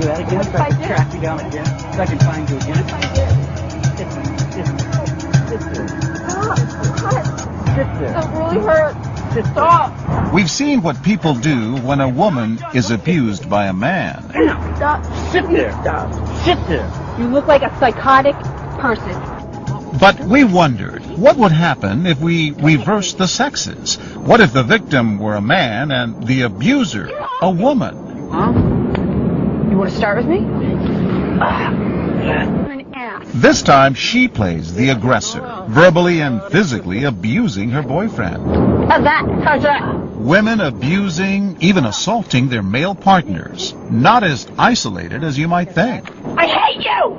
that again so I can track you down again, so I can find you again. Sit there. That really hurt. Stop. We've seen what people do when a woman is abused by a man. Stop. Sit there. Stop. Sit there. You look like a psychotic person. But we wondered, what would happen if we reversed the sexes? What if the victim were a man and the abuser a woman? Huh? You want to start with me? This time she plays the aggressor, verbally and physically abusing her boyfriend. How's that? Women abusing, even assaulting their male partners. Not as isolated as you might think. I hate you!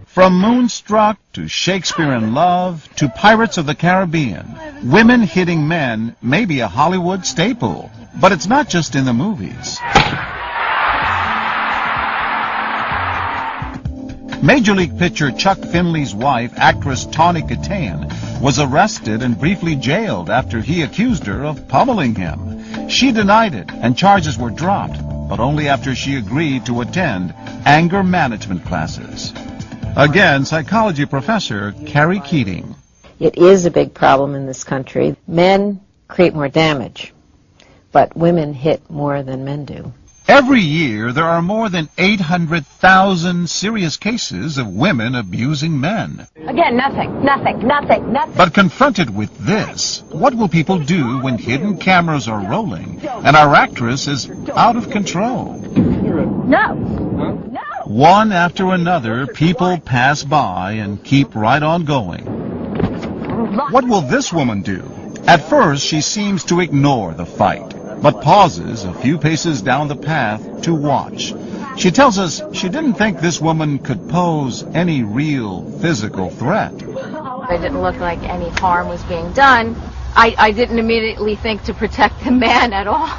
From Moonstruck to Shakespeare in Love to Pirates of the Caribbean, women hitting men may be a Hollywood staple. But it's not just in the movies. Major League pitcher Chuck Finley's wife, actress Tawny Kitaen, was arrested and briefly jailed after he accused her of pummeling him. She denied it, and charges were dropped, but only after she agreed to attend anger management classes. Again, psychology professor Carrie Keating. It is a big problem in this country. Men create more damage, but women hit more than men do. Every year, there are more than 800,000 serious cases of women abusing men. Again, nothing. But confronted with this, what will people do when hidden cameras are rolling and our actress is out of control? No. One after another, people pass by and keep right on going. What will this woman do? At first, she seems to ignore the fight, but pauses a few paces down the path to watch. She tells us she didn't think this woman could pose any real physical threat. It didn't look like any harm was being done. I didn't immediately think to protect the man at all.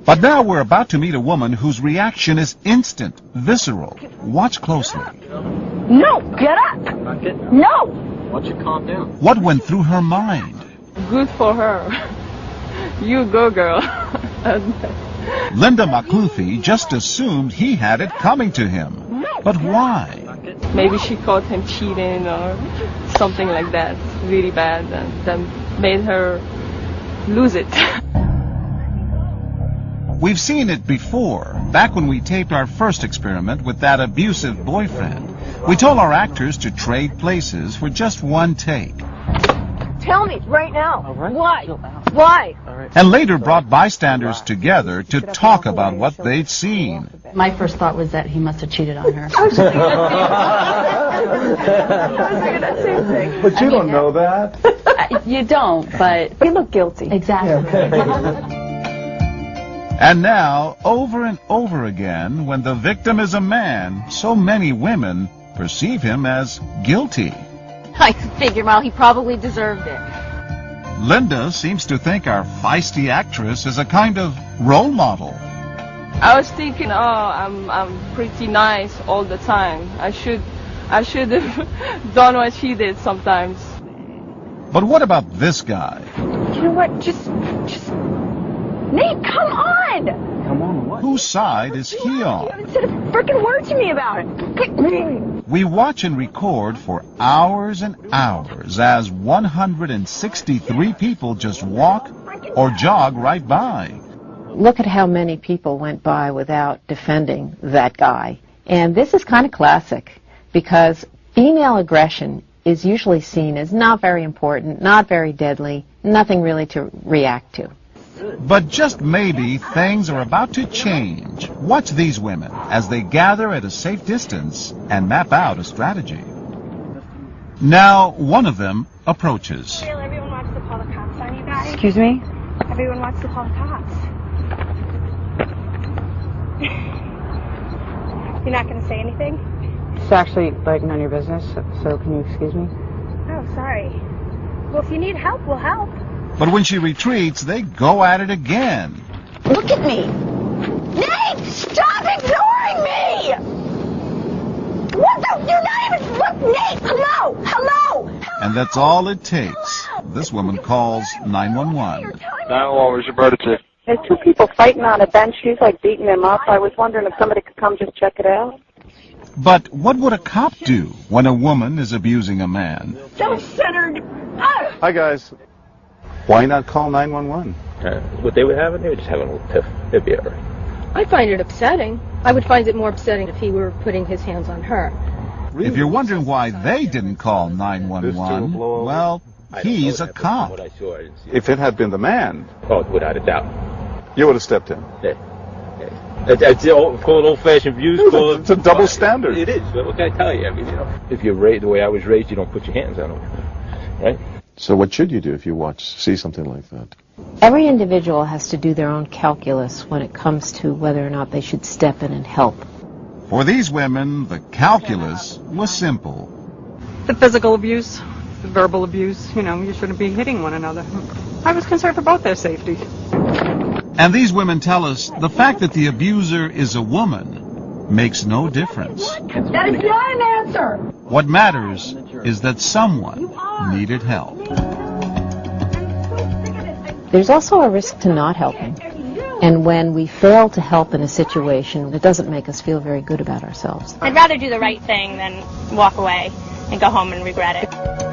But now we're about to meet a woman whose reaction is instant, visceral. Watch closely. No, get up. No. Why don't you calm down? What went through her mind? Good for her. You go, girl. Linda McCluthie just assumed he had it coming to him. But why? Maybe she caught him cheating or something like that, really bad, and that made her lose it. We've seen it before, back when we taped our first experiment with that abusive boyfriend. We told our actors to trade places for just one take. Tell me right now. Right. Why? Why? And later brought bysanders together to talk about what they'd seen. My first thought was that he must have cheated on her. I was thinking that same thing. But you don't know that. You don't, but... You look guilty. Exactly. And now, over and over again, when the victim is a man, so many women perceive him as guilty. I figured, well, he probably deserved it. Linda seems to think our feisty actress is a kind of role model. I was thinking, I'm pretty nice all the time. I should have done what she did sometimes. But what about this guy? You know what? Just Nate, come on! Come on, what? Whose side is he You on? haven't said a freaking word to me about it. We watch and record for hours and hours as 163 people just walk or jog right by. Look at how many people went by without defending that guy. And this is kind of classic because female aggression is usually seen as not very important, not very deadly, nothing really to react to. But just maybe things are about to change. Watch these women as they gather at a safe distance and map out a strategy. Now, one of them approaches. Everyone wants to call the cops on you guys. Excuse me? Everyone wants to call the cops. You're not going to say anything? It's actually, like, none of your business, so can you excuse me? Oh, sorry. Well, if you need help, we'll help. But when she retreats, they go at it again. Look at me! Nate! Stop ignoring me! What the? You're not even... Look, Nate! Hello! Hello! And that's all it takes. This woman calls 911. 911, where's your emergency? There's two people fighting on a bench. She's like beating him up. I was wondering if somebody could come just check it out. But what would a cop do when a woman is abusing a man? Self-centered. Hi, guys. Why not call 911? What they would have in there, just having a little tiff. It'd be all right. I find it upsetting. I would find it more upsetting if he were putting his hands on her. If you're wondering why they didn't call 911, well, he's a cop. If it had been the man, Oh, without a doubt. you would have stepped in. Yeah. That's called old-fashioned views. It's a double standard. It is. What can I tell you? I mean, if you're raised the way I was raised, you don't put your hands on them, right? So what should you do if you see something like that? Every individual has to do their own calculus when it comes to whether or not they should step in and help. For these women, the calculus was simple. The physical abuse, the verbal abuse, you shouldn't be hitting one another. I was concerned for both their safety. And these women tell us the fact that the abuser is a woman makes no difference. That is not an answer. What matters is that someone needed help. There's also a risk to not helping. And when we fail to help in a situation, it doesn't make us feel very good about ourselves. I'd rather do the right thing than walk away and go home and regret it.